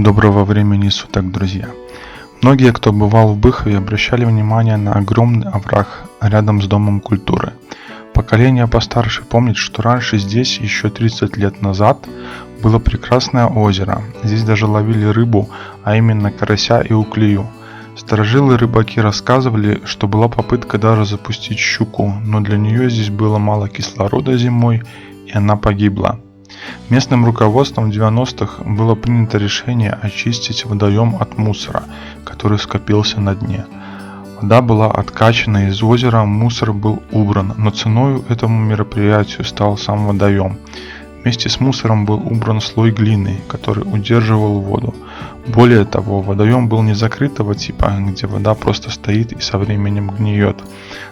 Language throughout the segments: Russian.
Доброго времени суток, друзья! Многие, кто бывал в Быхове, обращали внимание на огромный овраг рядом с Домом культуры. Поколение постарше помнит, что раньше здесь, еще 30 лет назад, было прекрасное озеро. Здесь даже ловили рыбу, а именно карася и уклею. Старожилы рыбаки рассказывали, что была попытка даже запустить щуку, но для нее здесь было мало кислорода зимой, и она погибла. Местным руководством в 90-х было принято решение очистить водоем от мусора, который скопился на дне. Вода была откачана из озера, мусор был убран, но ценой этому мероприятию стал сам водоем. Вместе с мусором был убран слой глины, который удерживал воду. Более того, водоем был не закрытого типа, где вода просто стоит и со временем гниет.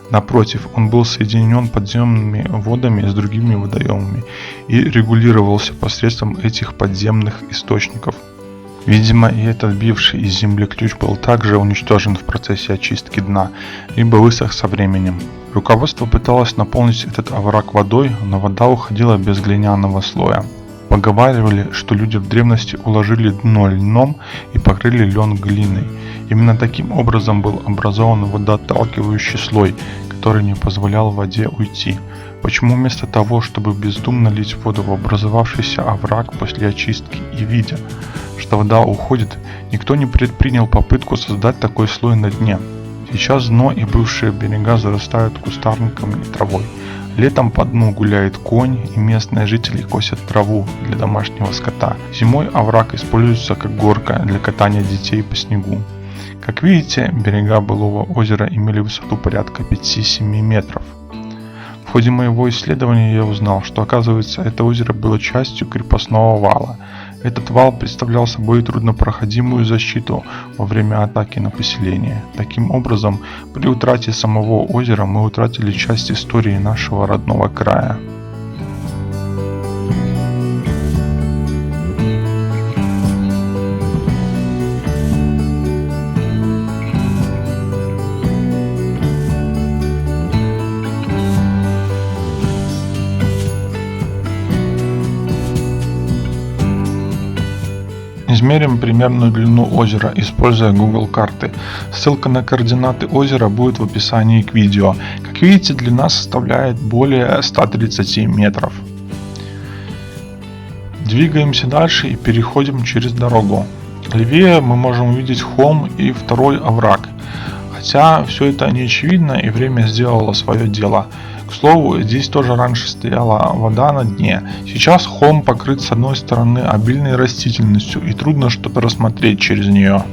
Напротив, он был соединен подземными водами с другими водоемами и регулировался посредством этих подземных источников. Видимо, и этот бивший из земли ключ был также уничтожен в процессе очистки дна, либо высох со временем. Руководство пыталось наполнить этот овраг водой, но вода уходила без глиняного слоя. Поговаривали, что люди в древности уложили дно льном и покрыли лен глиной. Именно таким образом был образован водоотталкивающий слой, который не позволял воде уйти. Почему вместо того, чтобы бездумно лить воду в образовавшийся овраг после очистки и видя, что вода уходит, никто не предпринял попытку создать такой слой на дне? Сейчас дно и бывшие берега зарастают кустарником и травой. Летом по дну гуляет конь, и местные жители косят траву для домашнего скота. Зимой овраг используется как горка для катания детей по снегу. Как видите, берега былого озера имели высоту порядка 5-7 метров. В ходе моего исследования я узнал, что оказывается это озеро было частью крепостного вала. Этот вал представлял собой труднопроходимую защиту во время атаки на поселение. Таким образом, при утрате самого озера мы утратили часть истории нашего родного края. Измерим примерную длину озера, используя Google карты. Ссылка на координаты озера будет в описании к видео. Как видите, длина составляет более 130 метров. Двигаемся дальше и переходим через дорогу. Левее мы можем увидеть холм и второй овраг. Хотя все это не очевидно, и время сделало свое дело. К слову, здесь тоже раньше стояла вода на дне. Сейчас холм покрыт с одной стороны обильной растительностью, и трудно что-то рассмотреть через нее.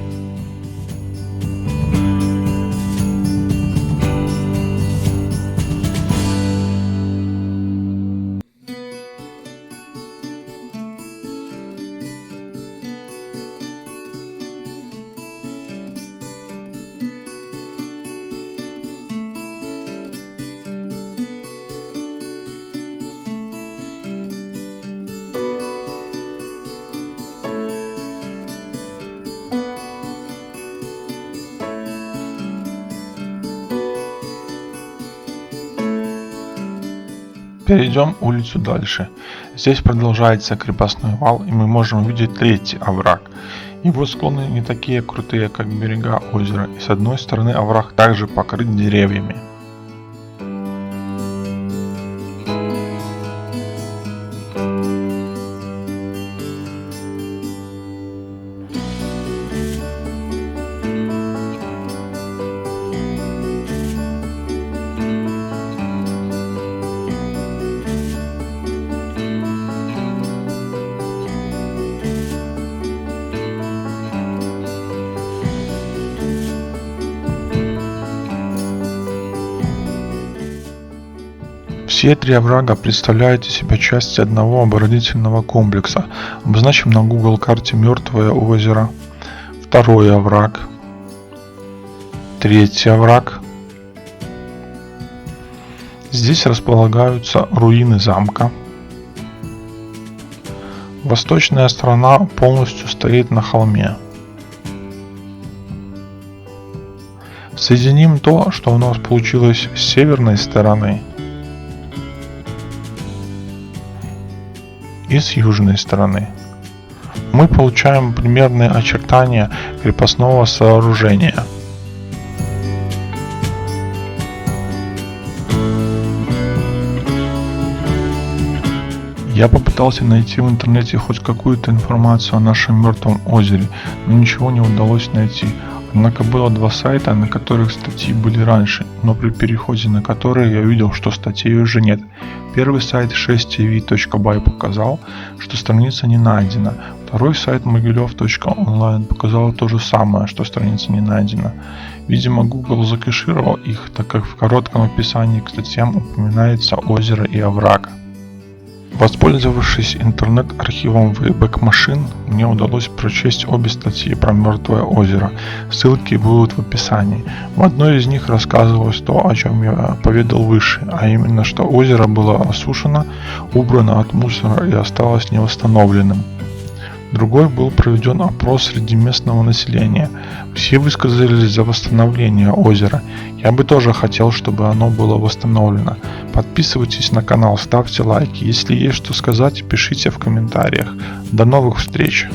Перейдем улицу дальше. Здесь продолжается крепостной вал, и мы можем увидеть третий овраг. Его склоны не такие крутые, как берега озера, и с одной стороны овраг также покрыт деревьями. Все три оврага представляют из себя части одного оборонительного комплекса. Обозначим на Google карте Мертвое озеро, второй овраг, третий овраг. Здесь располагаются руины замка. Восточная сторона полностью стоит на холме. Соединим то, что у нас получилось с северной стороны, и с южной стороны. мы получаем примерные очертания крепостного сооружения. Я попытался найти в интернете хоть какую-то информацию о нашем мертвом озере, но ничего не удалось найти. Однако было два сайта, на которых статьи были раньше, но при переходе на которые я увидел, что статей уже нет. Первый сайт 6tv.by показал, что страница не найдена. Второй сайт Могилев.онлайн показал то же самое, что страница не найдена. Видимо, Google закэшировал их, так как в коротком описании к статьям упоминается озеро и овраг. Воспользовавшись интернет-архивом Wayback Machine, мне удалось прочесть обе статьи про Мертвое озеро. Ссылки будут в описании. В одной из них рассказывалось то, о чем я поведал выше, а именно, что озеро было осушено, убрано от мусора и осталось невосстановленным. В другой был проведен опрос среди местного населения. Все высказались за восстановление озера. Я бы тоже хотел, чтобы оно было восстановлено. Подписывайтесь на канал, ставьте лайки. Если есть что сказать, пишите в комментариях. До новых встреч!